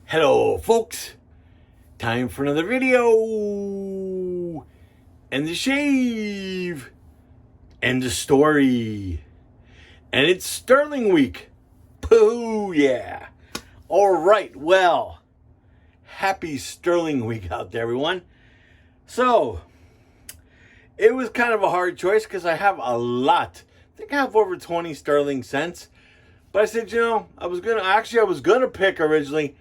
Hello folks, time for another video, and the shave, and the story, and it's Stirling week. Pooh yeah. Alright, well, happy Stirling week out there everyone. So, it was kind of a hard choice because I have a lot. I think I have over 20 Stirling scents. But I said, I was gonna pick originally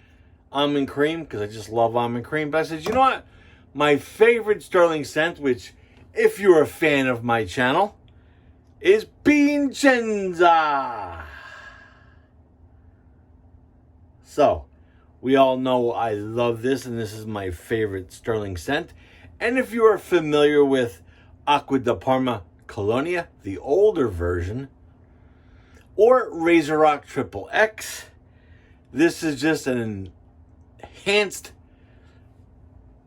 almond cream because I just love almond cream. But I said, you know what? My favorite Stirling scent, which if you're a fan of my channel, is Piacenza. So, we all know I love this, and this is my favorite Stirling scent. And if you are familiar with Acqua di Parma Colonia, the older version, or Razor Rock Triple X, this is just an enhanced,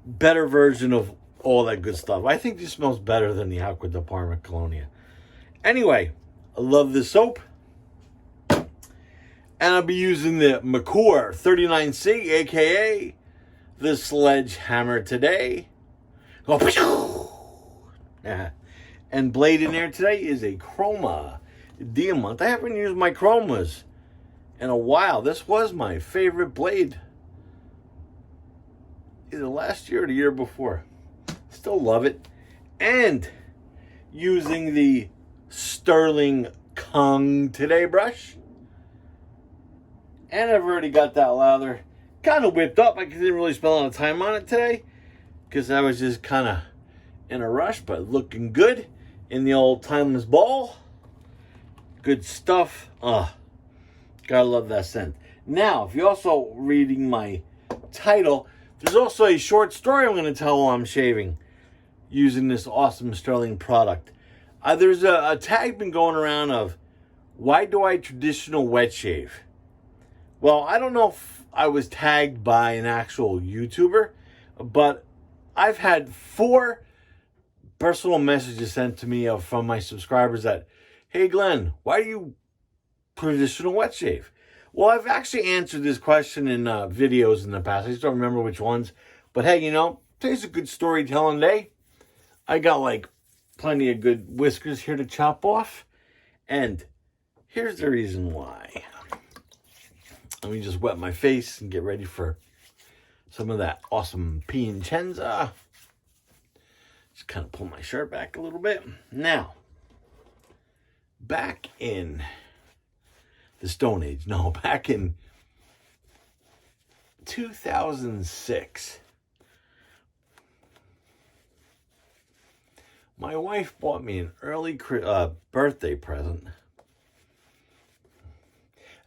better version of all that good stuff. I think this smells better than the Acqua di Parma Colonia. Anyway, I love this soap. And I'll be using the Merkur 39C, aka the Sledgehammer today. And blade in there today is a Chroma Diamond. I haven't used my Chromas in a while. This was my favorite blade either last year or the year before. Still love it. And using the Stirling Kung today brush. And I've already got that lather kind of whipped up. I didn't really spend a lot of time on it today because I was just kind of in a rush, but looking good in the old timeless ball. Good stuff. Gotta love that scent. Now, if you're also reading my title, there's also a short story I'm going to tell while I'm shaving using this awesome Stirling product. There's a tag been going around of, why do I traditional wet shave? Well, I don't know if I was tagged by an actual YouTuber, but I've had 4 personal messages sent to me from my subscribers that, hey Glenn, why do you traditional wet shave? Well, I've actually answered this question in videos in the past. I just don't remember which ones. But hey, today's a good storytelling day. I got like plenty of good whiskers here to chop off. And here's the reason why. Let me just wet my face and get ready for some of that awesome Piacenza. Just kind of pull my shirt back a little bit. Now, back in the Stone Age. No, back in 2006, my wife bought me an early birthday present.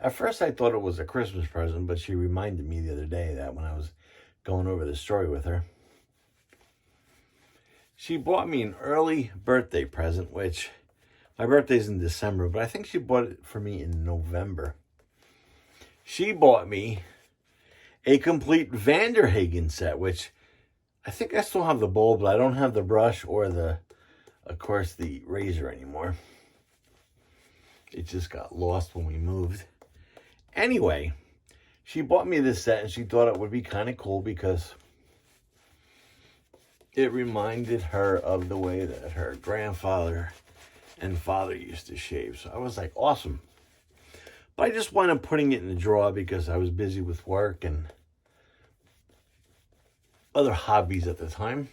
At first, I thought it was a Christmas present, but she reminded me the other day that when I was going over the story with her, she bought me an early birthday present, which my birthday's in December, but I think she bought it for me in November. She bought me a complete Vanderhagen set, which I think I still have the bowl, but I don't have the brush or of course, the razor anymore. It just got lost when we moved. Anyway, she bought me this set, and she thought it would be kind of cool because it reminded her of the way that her grandfather and father used to shave. So I was like, awesome. But I just wound up putting it in the drawer because I was busy with work and other hobbies at the time.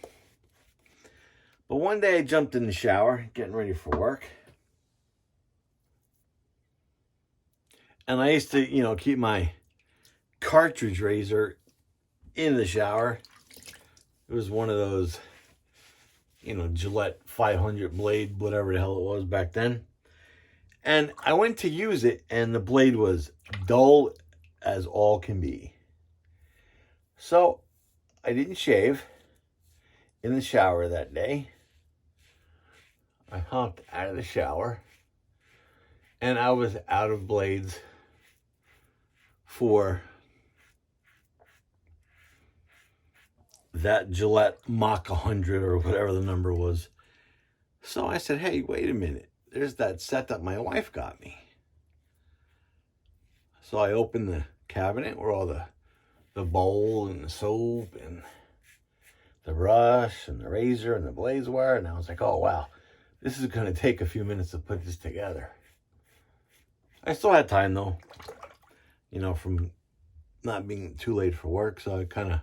But one day I jumped in the shower, getting ready for work. And I used to, keep my cartridge razor in the shower. It was one of those, Gillette 500 blade, whatever the hell it was back then. And I went to use it, and the blade was dull as all can be. So I didn't shave in the shower that day. I hopped out of the shower, and I was out of blades for that Gillette Mach 100 or whatever the number was. So I said, hey, wait a minute. There's that set that my wife got me. So I opened the cabinet where all the the bowl and the soap and the brush and the razor and the blaze wire. And I was like, oh, wow, this is going to take a few minutes to put this together. I still had time, though, you know, from not being too late for work. So I kind of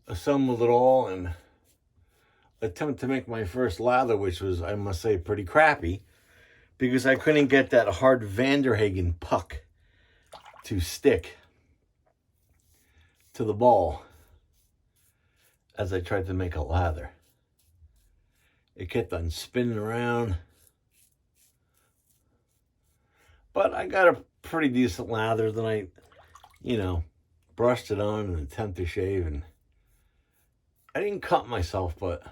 assembled it all and attempted to make my first lather, which was, I must say, pretty crappy, because I couldn't get that hard Vanderhagen puck to stick to the ball as I tried to make a lather. It kept on spinning around. But I got a pretty decent lather. Then I, you know, brushed it on and attempted to shave. And I didn't cut myself, but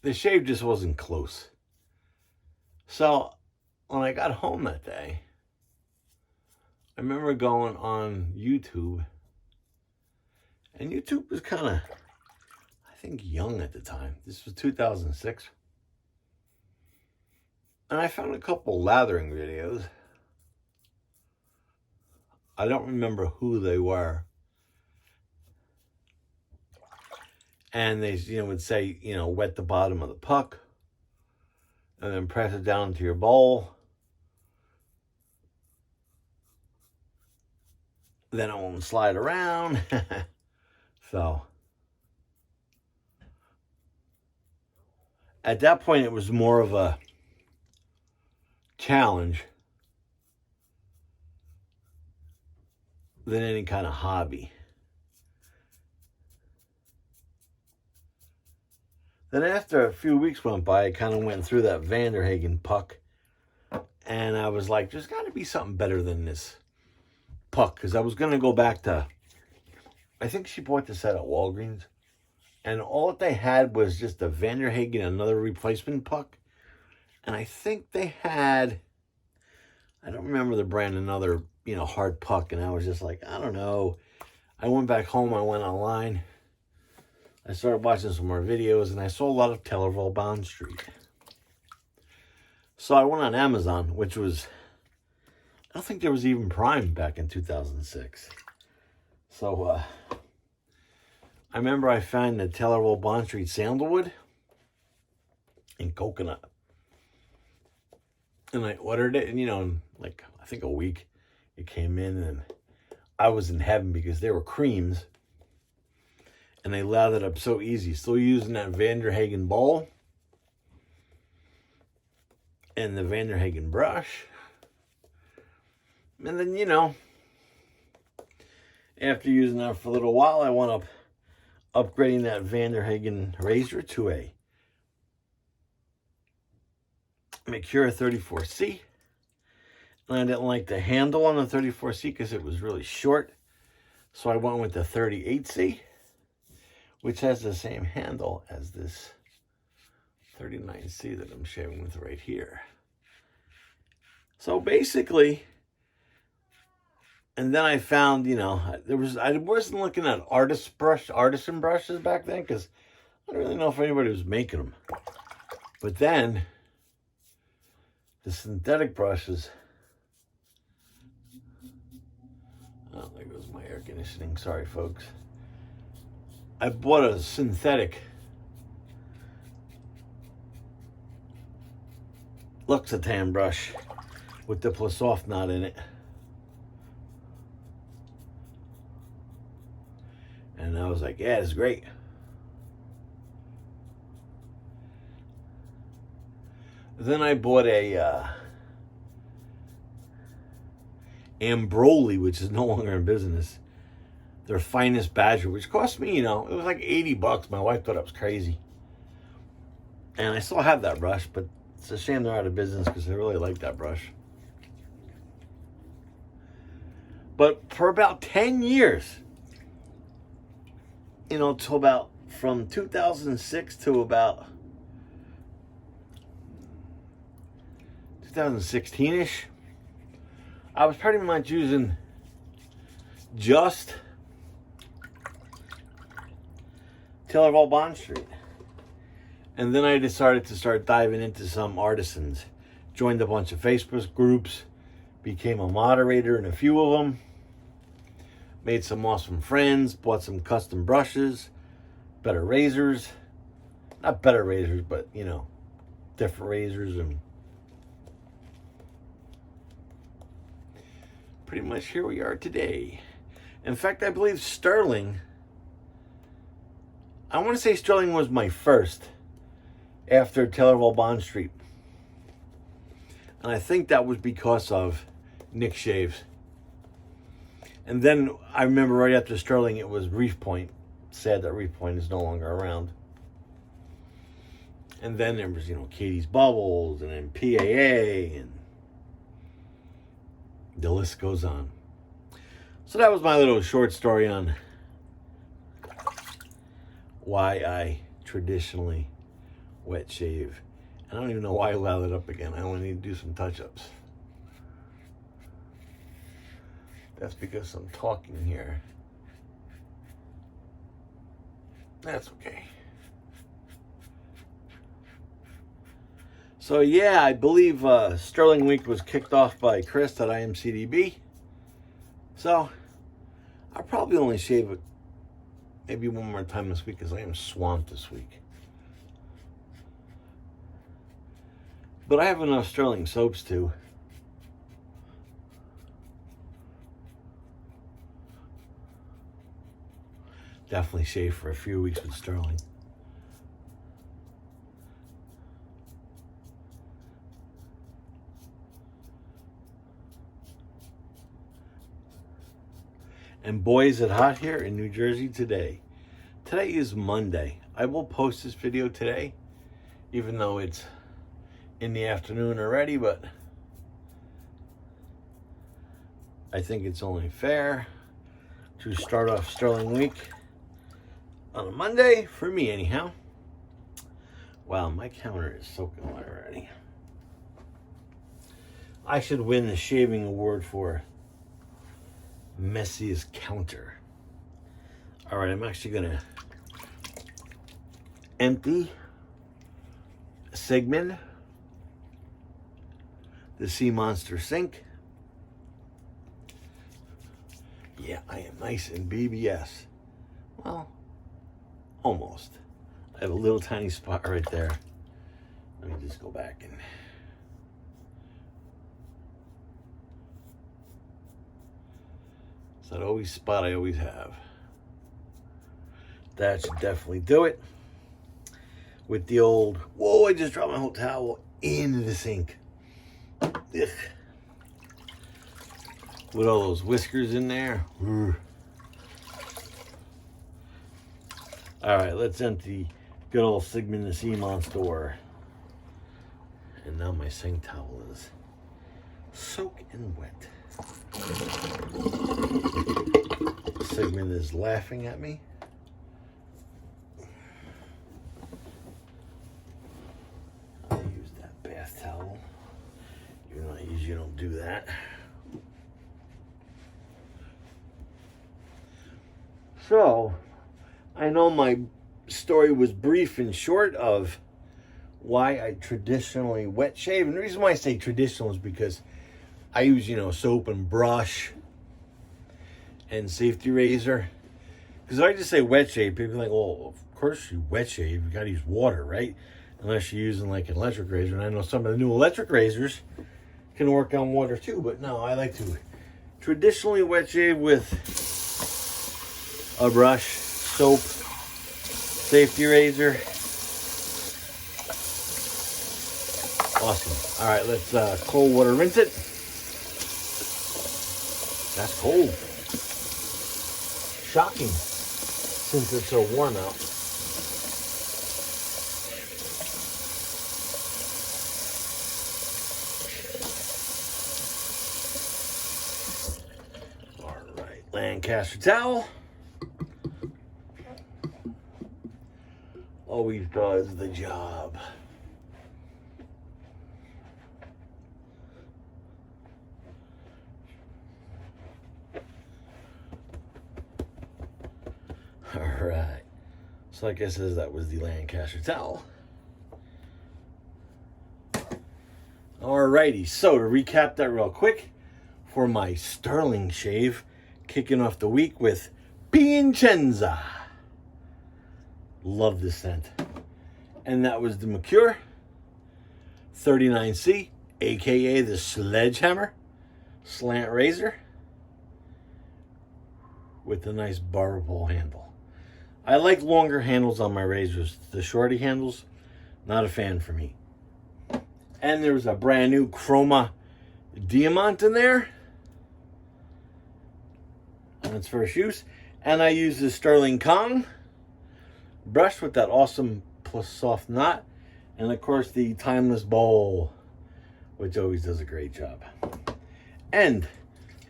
the shave just wasn't close. So when I got home that day, I remember going on YouTube. And YouTube was kind of, I think, young at the time. This was 2006. And I found a couple lathering videos. I don't remember who they were. And they, you know, would say, you know, wet the bottom of the puck and then press it down into your bowl. Then it won't slide around. So at that point, it was more of a challenge than any kind of hobby. Then after a few weeks went by, I kind of went through that Vanderhagen puck, and I was like, there's got to be something better than this puck, because I was going to go back to, I think she bought this at Walgreens, and all that they had was just a Vanderhagen, another replacement puck. And I think they had, I don't remember the brand, another, you know, hard puck. And I was just like, I don't know. I went back home. I went online. I started watching some more videos. And I saw a lot of Tellerville Bond Street. So I went on Amazon, which was, I don't think there was even Prime back in 2006. So I remember I found the Tellerville Bond Street sandalwood and coconut. And I ordered it, and, you know, in like, I think a week, it came in, and I was in heaven because they were creams, and they lathered up so easy. Still using that Vanderhagen bowl and the Vanderhagen brush. And then, you know, after using that for a little while, I wound up upgrading that Vanderhagen razor to a Merkur 34C. And I didn't like the handle on the 34C because it was really short. So I went with the 38C, which has the same handle as this 39C that I'm shaving with right here. So basically, and then I found, you know, I wasn't looking at artisan brushes back then, because I don't really know if anybody was making them. But then the synthetic brushes, oh, there goes my air conditioning. Sorry, folks. I bought a synthetic Luxatan brush with the soft knot in it. And I was like, yeah, it's great. Then I bought a Ambroli, which is no longer in business. Their finest badger, which cost me, you know, it was like $80. My wife thought I was crazy. And I still have that brush, but it's a shame they're out of business because I really like that brush. But for about 10 years, you know, till about from 2006 to about 2016-ish, I was pretty much using just Tellerville Bond Street. And then I decided to start diving into some artisans. Joined a bunch of Facebook groups, became a moderator in a few of them. Made some awesome friends, bought some custom brushes, better razors. Not better razors, but, you know, different razors. And pretty much here we are today. In fact, I believe Stirling, I want to say Stirling was my first after Taylorville Bond Street. And I think that was because of Nick Shaves. And then I remember right after Stirling, it was Reef Point. Sad that Reef Point is no longer around. And then there was, you know, Katie's Bubbles, and then PAA, and the list goes on. So that was my little short story on why I traditionally wet shave. I don't even know why I lathered up again. I only need to do some touch-ups. That's because I'm talking here. That's okay. So yeah, I believe Stirling Week was kicked off by Chris at IAMCDB. So I'll probably only shave it maybe one more time this week because I am swamped this week. But I have enough Stirling soaps too. Definitely shave for a few weeks with Stirling. And boy, is it hot here in New Jersey today. Today is Monday. I will post this video today, even though it's in the afternoon already, but I think it's only fair to start off Stirling Week on a Monday, for me anyhow. Wow, my counter is soaking wet already. I should win the shaving award for messiest counter. All right, I'm actually gonna empty Sigmund, the Sea Monster sink. Yeah, I am nice and BBS. Well, almost. I have a little tiny spot right there. Let me just go back and it's that always spot I always have. That should definitely do it. With the old, whoa, I just dropped my whole towel into the sink. Ugh. With all those whiskers in there. Ugh. All right, let's empty good old Sigmund the Sea Monster. And now my sink towel is soaking wet. Sigmund is laughing at me. I use that bath towel. Even though I usually don't do that. So, I know my story was brief and short of why I traditionally wet shave. And the reason why I say traditional is because I use, you know, soap and brush and safety razor. Because if I just say wet shave, people are like, well, of course you wet shave. You got to use water, right? Unless you're using like an electric razor. And I know some of the new electric razors can work on water too. But no, I like to traditionally wet shave with a brush, soap, safety razor. Awesome. All right, let's cold water rinse it. That's cold. Shocking, since it's so warm out. All right, Lancaster Towel. Always does the job. All right. So like I said, that was the Lancaster Towel. All righty. So to recap that real quick, for my Stirling shave, Kicking off the week with Piacenza. Love this scent. And that was the Merkur 39C, aka the Sledgehammer Slant Razor with a nice barber pole handle. I like longer handles on my razors. The shorty handles, not a fan for me. And there was a brand new Chroma Diamant in there on its first use. And I used the Stirling Kong brush with that awesome plus soft knot. And of course the Timeless Bowl, which always does a great job. And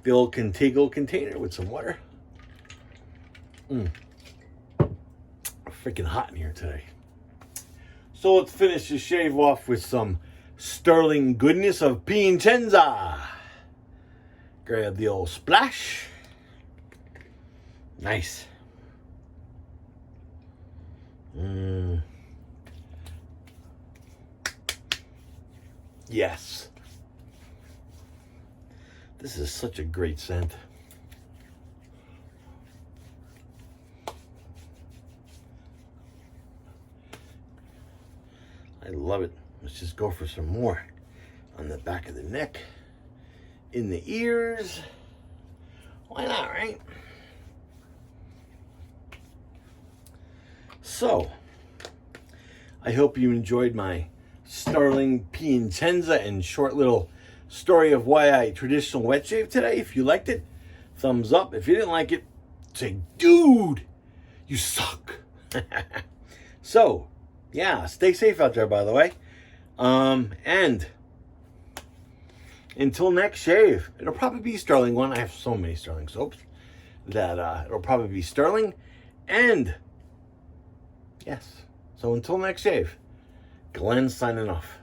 the old Contigo container with some water. Freaking hot in here today. So let's finish the shave off with some Stirling goodness of Piacenza. Grab the old splash. Nice. Yes. This is such a great scent. I love it. Let's just go for some more on the back of the neck, in the ears. Why not, right? So, I hope you enjoyed my Stirling Piacenza and short little story of why I traditional wet shave today. If you liked it, thumbs up. If you didn't like it, say, dude, you suck. So, yeah, stay safe out there, by the way. And until next shave, it'll probably be Stirling one. I have so many Stirling soaps that it'll probably be Stirling. And yes, so until next shave, Glenn signing off.